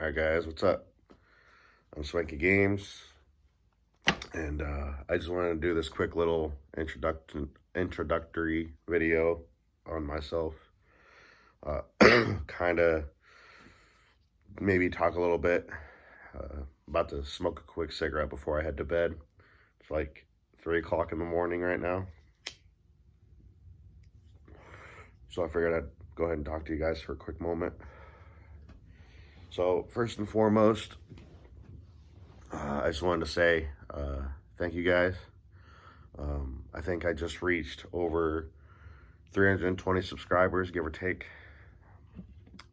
Alright guys, what's up? I'm Swanky Gamez, and I just wanted to do this quick little introductory video on myself. Kind of maybe talk a little bit. About to smoke a quick cigarette before I head to bed. It's like 3 o'clock in the morning right now. So I figured I'd go ahead and talk to you guys for a quick moment. So first and foremost, I just wanted to say thank you guys. I think I just reached over 320 subscribers, give or take,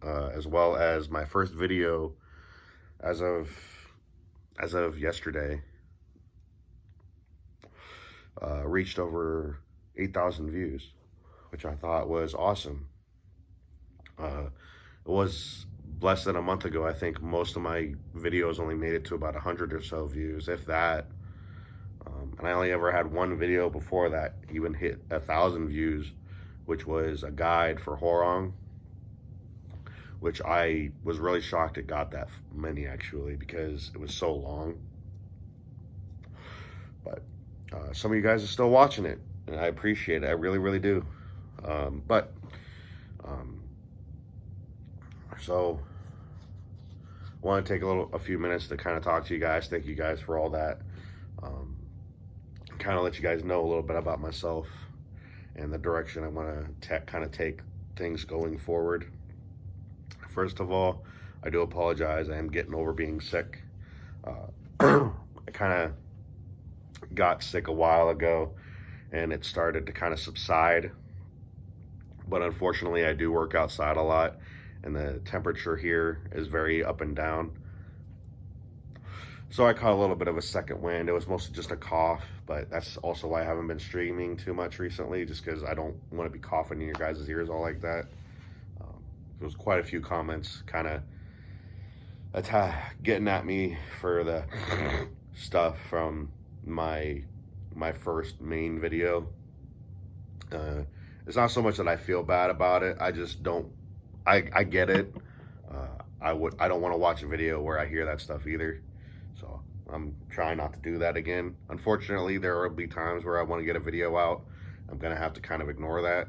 as well as my first video as of yesterday reached over 8,000 views, which I thought was awesome. It was less than a month ago. I think most of my videos only made it to about 100 or so views, if that. And I only ever had one video before that even hit 1,000 views, which was a guide for Horong, which I was really shocked it got that many, actually, because it was so long. But some of you guys are still watching it, and I appreciate it. I really, really do. So I want to take a few minutes to kind of talk to you guys. Thank you guys for all that. Kind of let you guys know a little bit about myself and the direction I want to kind of take things going forward. First of all, I do apologize. I am getting over being sick. I kind of got sick a while ago, and it started to kind of subside. But unfortunately, I do work outside a lot, and the temperature here is very up and down. So I caught a little bit of a second wind. It was mostly just a cough, but that's also why I haven't been streaming too much recently, just because I don't want to be coughing in your guys' ears all like that. There was quite a few comments kind of getting at me for the stuff from my first main video. It's not so much that I feel bad about it. I just don't. I get it. I don't want to watch a video where I hear that stuff either. So I'm trying not to do that again. Unfortunately, there will be times where I want to get a video out. I'm gonna have to kind of ignore that.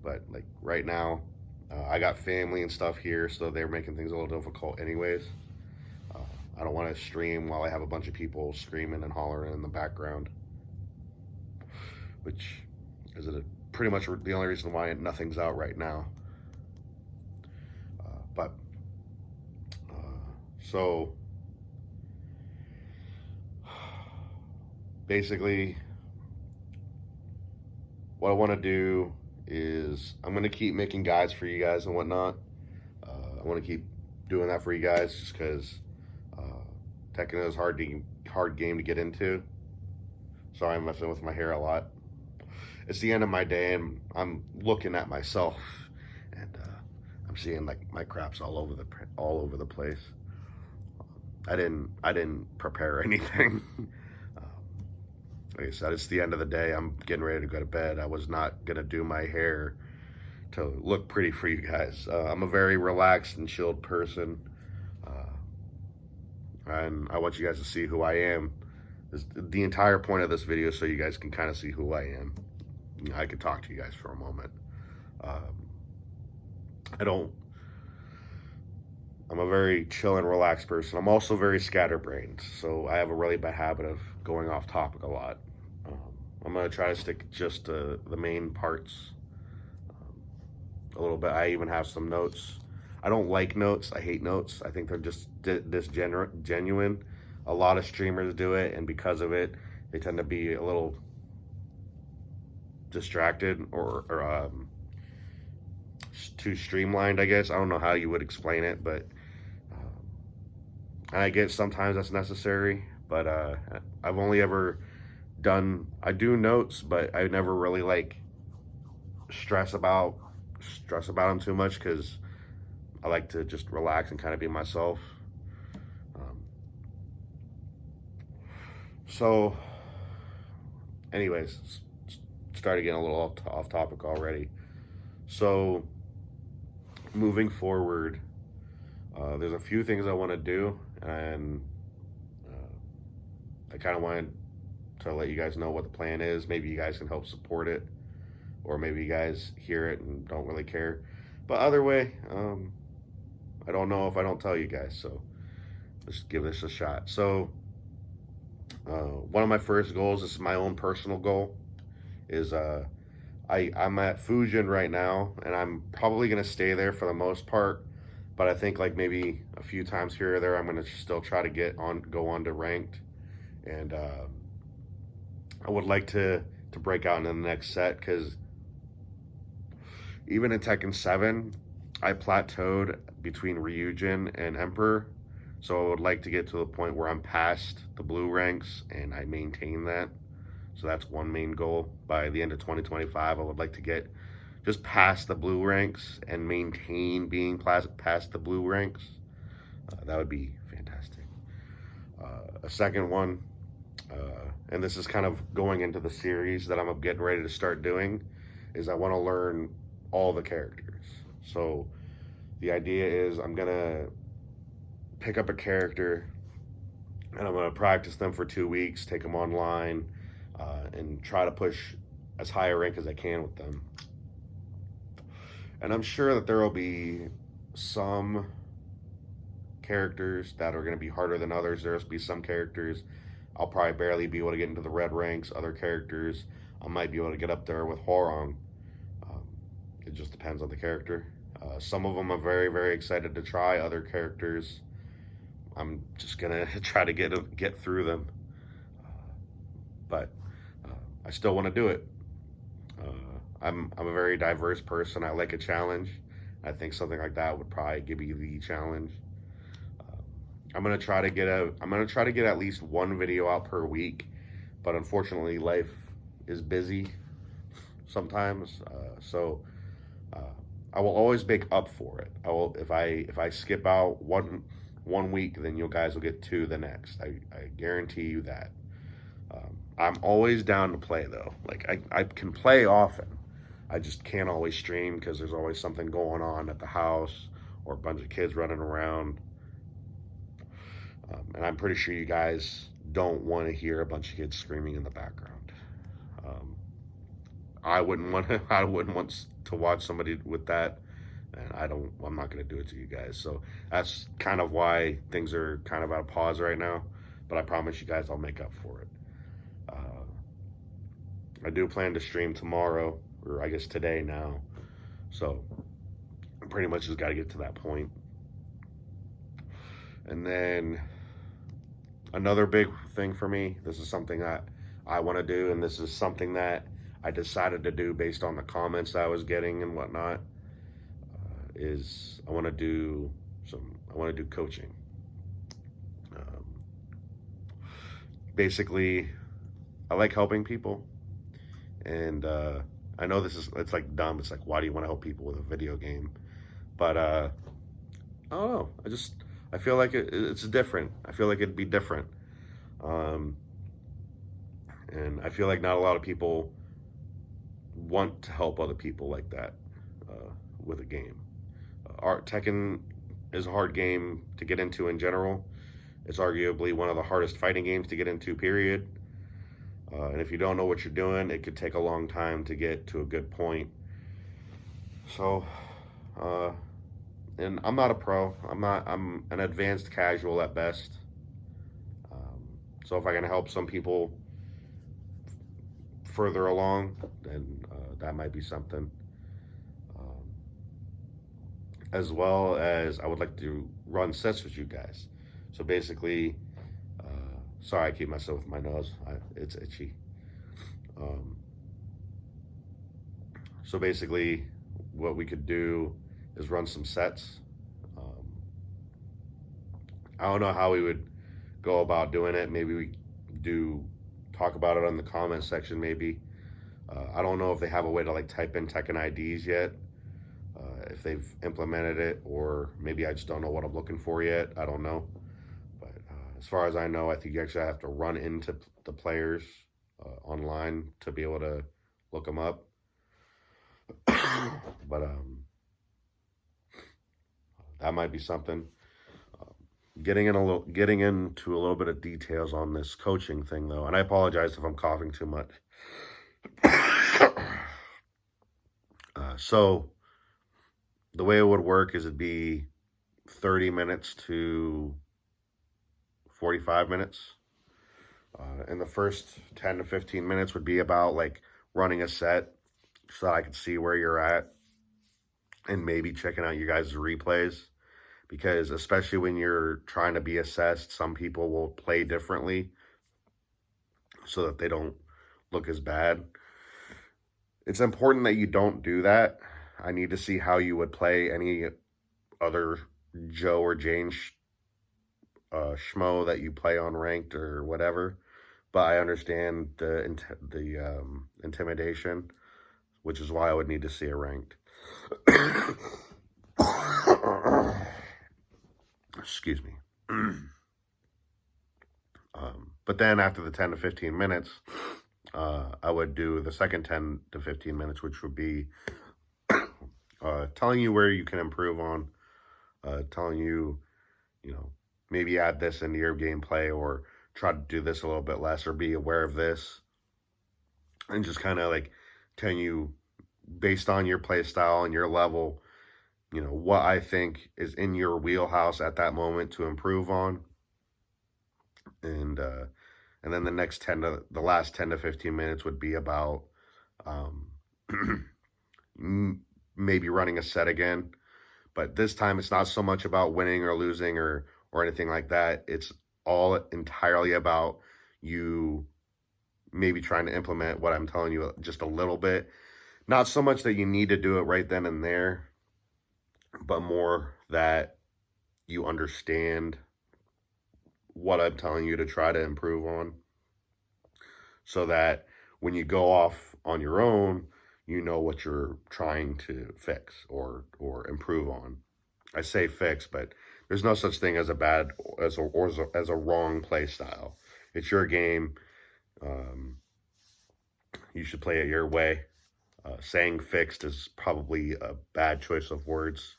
But like right now, I got family and stuff here, so they're making things a little difficult anyways. I don't want to stream while I have a bunch of people screaming and hollering in the background, which is pretty much the only reason why nothing's out right now. So basically what I want to do is I'm going to keep making guides for you guys and whatnot. I want to keep doing that for you guys just because Tekken is a hard game to get into. Sorry, I'm messing with my hair a lot. It's the end of my day, and I'm looking at myself, and I'm seeing like my craps all over the place. I didn't prepare anything. Like I said, it's the end of the day. I'm getting ready to go to bed. I was not gonna do my hair to look pretty for you guys. I'm a very relaxed and chilled person, and I want you guys to see who I am. The entire point of this video, so you guys can kind of see who I am. I could talk to you guys for a moment. I'm a very chill and relaxed person. I'm also very scatterbrained, so I have a really bad habit of going off topic a lot. I'm going to try to stick just to the main parts a little bit. I even have some notes. I don't like notes. I hate notes. I think they're just genuine. A lot of streamers do it, and because of it, they tend to be a little distracted or too streamlined, I guess. I don't know how you would explain it, but I guess sometimes that's necessary. But I've only ever I do notes, but I never really like stress about them too much, because I like to just relax and kind of be myself. So anyways, started getting a little off topic already. So moving forward, There's a few things I want to do, and I kind of wanted to let you guys know what the plan is. Maybe you guys can help support it, or maybe you guys hear it and don't really care. But either way, I don't know if I don't tell you guys, so let's give this a shot. So one of my first goals, this is my own personal goal, is I'm at Fujin right now, and I'm probably gonna stay there for the most part. But I think like maybe a few times here or there, I'm gonna still try to go on to ranked, and I would like to break out into the next set, because even in Tekken 7, I plateaued between Ryujin and Emperor. So I would like to get to the point where I'm past the blue ranks and I maintain that. So that's one main goal. By the end of 2025, I would like to get just past the blue ranks and maintain being past the blue ranks. That would be fantastic. A second one, and this is kind of going into the series that I'm getting ready to start doing, is I want to learn all the characters. So the idea is I'm gonna pick up a character and I'm gonna practice them for 2 weeks, take them online, and try to push as high a rank as I can with them. And I'm sure that there will be some characters that are going to be harder than others. There'll be some characters I'll probably barely be able to get into the red ranks. Other characters I might be able to get up there with Horong. It just depends on the character. Some of them I'm very, very excited to try. Other characters, I'm just gonna try to get through them. But I still want to do it. I'm a very diverse person. I like a challenge. I think something like that would probably give me the challenge. I'm gonna try to get at least one video out per week, but unfortunately, life is busy sometimes. So I will always make up for it. I will if I skip out one week, then you guys will get 2 the next. I guarantee you that. I'm always down to play though. Like I can play often. I just can't always stream because there's always something going on at the house or a bunch of kids running around. And I'm pretty sure you guys don't want to hear a bunch of kids screaming in the background. I wouldn't want to watch somebody with that, and I'm not going to do it to you guys. So that's kind of why things are kind of at a pause right now. But I promise you guys I'll make up for it. I do plan to stream tomorrow, or I guess today now. So I pretty much just got to get to that point. And then another big thing for me, this is something that I want to do, and this is something that I decided to do based on the comments I was getting and whatnot, is I want to do coaching. Basically, I like helping people, and I know it's like dumb. It's like, why do you want to help people with a video game? But I don't know. I feel like it's different. I feel like it'd be different. And I feel like not a lot of people want to help other people like that with a game. Tekken is a hard game to get into in general. It's arguably one of the hardest fighting games to get into, period. And if you don't know what you're doing, it could take a long time to get to a good point. So, and I'm not a pro. I'm an advanced casual at best. So if I can help some people further along, then that might be something. As well as I would like to run sets with you guys. So basically, sorry I keep myself with my nose. It's itchy. So basically, what we could do is run some sets. I don't know how we would go about doing it. Maybe we talk about it on the comment section maybe. I don't know if they have a way to like type in Tekken IDs yet, if they've implemented it, or maybe I just don't know what I'm looking for yet. I don't know. But as far as I know, I think you actually have to run into the players online to be able to look them up. But that might be something. getting into a little bit of details on this coaching thing, though, and I apologize if I'm coughing too much. So the way it would work is it'd be 30 minutes to 45 minutes. And the first 10 to 15 minutes would be about like running a set so that I could see where you're at and maybe checking out you guys' replays. Because especially when you're trying to be assessed, some people will play differently so that they don't look as bad. It's important that you don't do that. I need to see how you would play any other Joe or Jane schmo that you play on ranked or whatever. But I understand the intimidation, which is why I would need to see a ranked. Excuse me. But then after the 10 to 15 minutes, I would do the second 10 to 15 minutes, which would be telling you where you can improve on, telling you, maybe add this into your gameplay or try to do this a little bit less or be aware of this. And just kind of like telling you based on your play style and your level, what I think is in your wheelhouse at that moment to improve on. And then the last 10 to 15 minutes would be about maybe running a set again. But this time it's not so much about winning or losing or anything like that. It's all entirely about you maybe trying to implement what I'm telling you just a little bit. Not so much that you need to do it right then and there, but more that you understand what I'm telling you to try to improve on, so that when you go off on your own, you know what you're trying to fix or improve on. I say fix, but there's no such thing as a wrong play style. It's your game. You should play it your way. Saying fixed is probably a bad choice of words,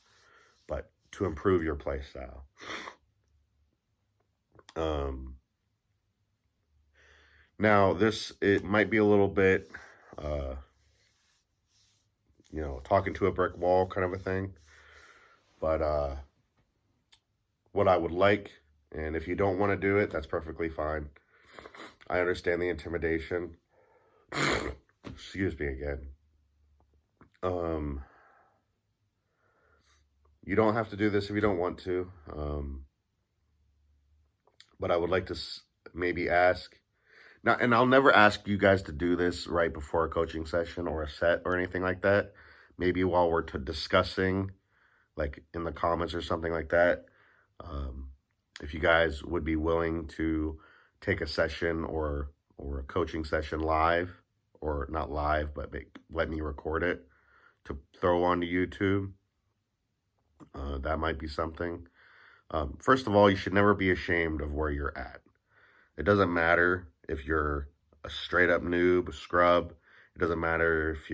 but to improve your play style. Now it might be a little bit, talking to a brick wall kind of a thing, but what I would like, and if you don't want to do it, that's perfectly fine. I understand the intimidation. Excuse me again. You don't have to do this if you don't want to, but I would like to maybe ask, now, and I'll never ask you guys to do this right before a coaching session or a set or anything like that. Maybe while we're discussing, like in the comments or something like that, if you guys would be willing to take a session or a coaching session live, or not live, but let me record it to throw onto YouTube. That might be something. First of all, you should never be ashamed of where you're at. It doesn't matter if you're a straight up noob, a scrub. It doesn't matter if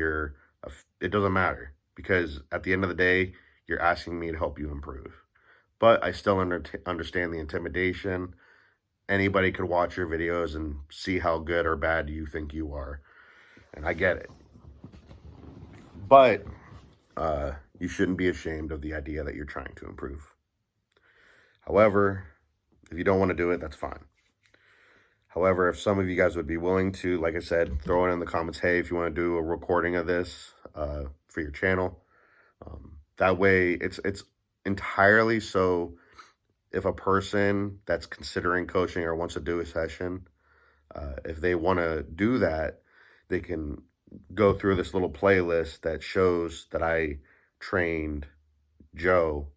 it doesn't matter, because at the end of the day, you're asking me to help you improve. But I still understand the intimidation. Anybody could watch your videos and see how good or bad you think you are. And I get it. But you shouldn't be ashamed of the idea that you're trying to improve. However, if you don't want to do it, that's fine. However, if some of you guys would be willing to, like I said, throw it in the comments, hey, if you want to do a recording of this for your channel, that way it's entirely so if a person that's considering coaching or wants to do a session, if they want to do that, they can go through this little playlist that shows that I trained Joe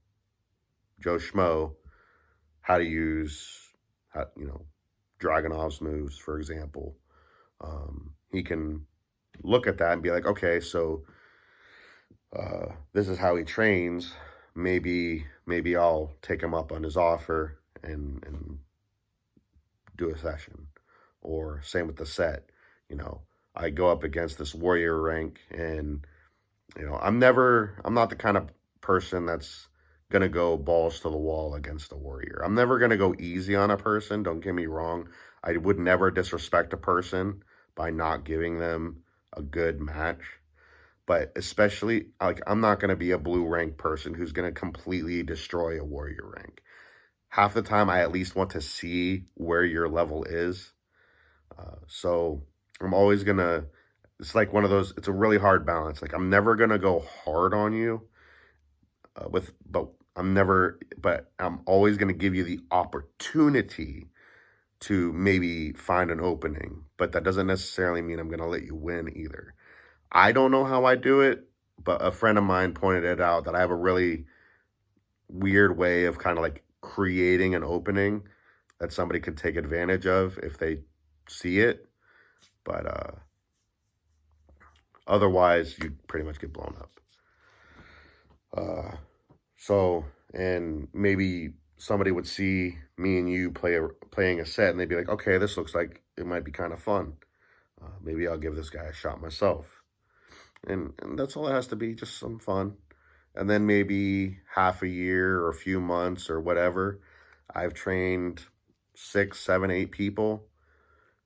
Schmo how to use, Dragunov's moves, for example. He can look at that and be like, okay, so this is how he trains. Maybe I'll take him up on his offer and do a session. Or same with the set. I go up against this warrior rank, and I'm not the kind of person that's going to go balls to the wall against a warrior. I'm never going to go easy on a person. Don't get me wrong. I would never disrespect a person by not giving them a good match. But especially, like, I'm not going to be a blue rank person who's going to completely destroy a warrior rank. Half the time, I at least want to see where your level is. So I'm always going to, it's like one of those, it's a really hard balance. Like, I'm never going to go hard on you but I'm always going to give you the opportunity to maybe find an opening. But that doesn't necessarily mean I'm going to let you win either. I don't know how I do it, but a friend of mine pointed it out that I have a really weird way of kind of like creating an opening that somebody could take advantage of if they see it. But otherwise, you pretty much get blown up. And maybe somebody would see me and you playing a set, and they'd be like, okay, this looks like it might be kind of fun. Maybe I'll give this guy a shot myself. And that's all it has to be, just some fun. And then maybe half a year or a few months or whatever, I've trained 6, 7, 8 people,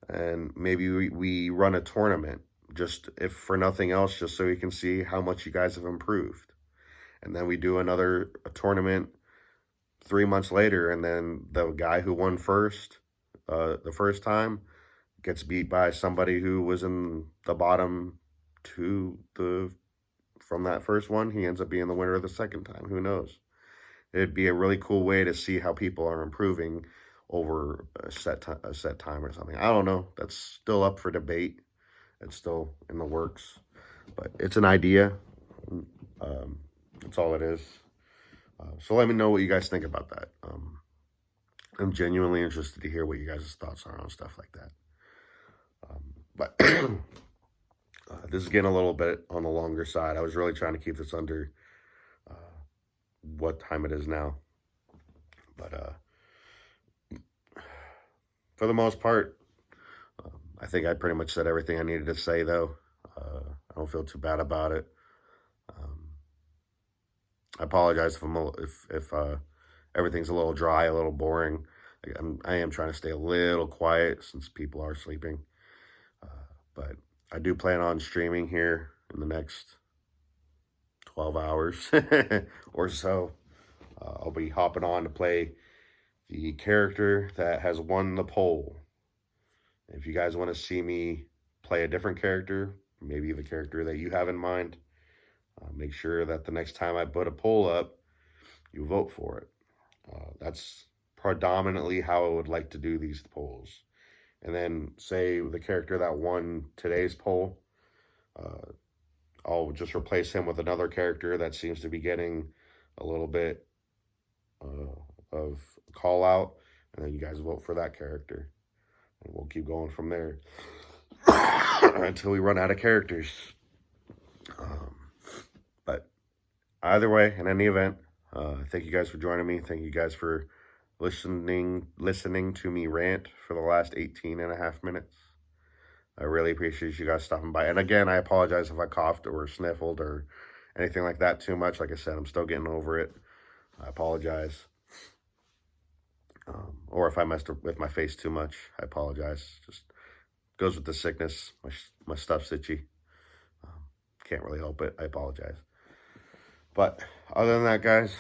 and maybe we run a tournament, just if for nothing else, just so you can see how much you guys have improved. And then we do a tournament 3 months later, and then the guy who won the first time, gets beat by somebody who was in the bottom from that first one. He ends up being the winner of the second time. Who knows? It'd be a really cool way to see how people are improving over a set time or something. I don't know. That's still up for debate. It's still in the works, but it's an idea. That's all it is. So let me know what you guys think about that. I'm genuinely interested to hear what you guys' thoughts are on stuff like that. But this is getting a little bit on the longer side. I was really trying to keep this under what time it is now. But for the most part, I think I pretty much said everything I needed to say, though. I don't feel too bad about it. I apologize if everything's a little dry, a little boring. I am trying to stay a little quiet since people are sleeping. But I do plan on streaming here in the next 12 hours or so. I'll be hopping on to play the character that has won the poll. If you guys want to see me play a different character, maybe the character that you have in mind, make sure that the next time I put a poll up, you vote for it. That's predominantly how I would like to do these polls. And then say the character that won today's poll, I'll just replace him with another character that seems to be getting a little bit of call out, and then you guys vote for that character. And we'll keep going from there until we run out of characters. But either way, in any event, thank you guys for joining me. Thank you guys for listening to me rant for the last 18 and a half minutes. I really appreciate you guys stopping by. And again, I apologize if I coughed or sniffled or anything like that too much. Like I said, I'm still getting over it. I apologize. Or if I messed with my face too much, I apologize. Just goes with the sickness. My stuff's itchy. Can't really help it. I apologize. But other than that, guys,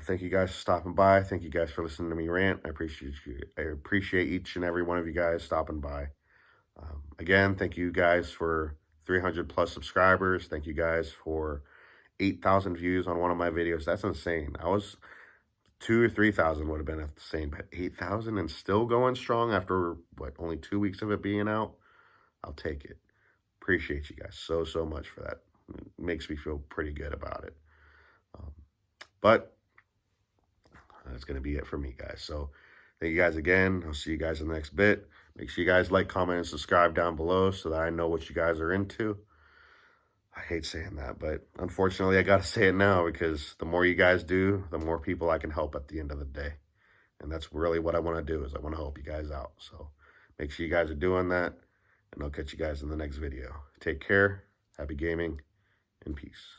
thank you guys for stopping by. Thank you guys for listening to me rant. I appreciate you. I appreciate each and every one of you guys stopping by. Again, thank you guys for 300 plus subscribers. Thank you guys for 8,000 views on one of my videos. That's insane. I was 2,000 or 3,000 would have been insane, but 8,000 and still going strong after only 2 weeks of it being out. I'll take it. Appreciate you guys so much for that. It makes me feel pretty good about it. But that's going to be it for me, guys. So thank you guys again. I'll see you guys in the next bit. Make sure you guys like, comment, and subscribe down below so that I know what you guys are into. I hate saying that, but unfortunately, I got to say it now because the more you guys do, the more people I can help at the end of the day. And that's really what I want to do, is I want to help you guys out. So make sure you guys are doing that, and I'll catch you guys in the next video. Take care, happy gaming, and peace.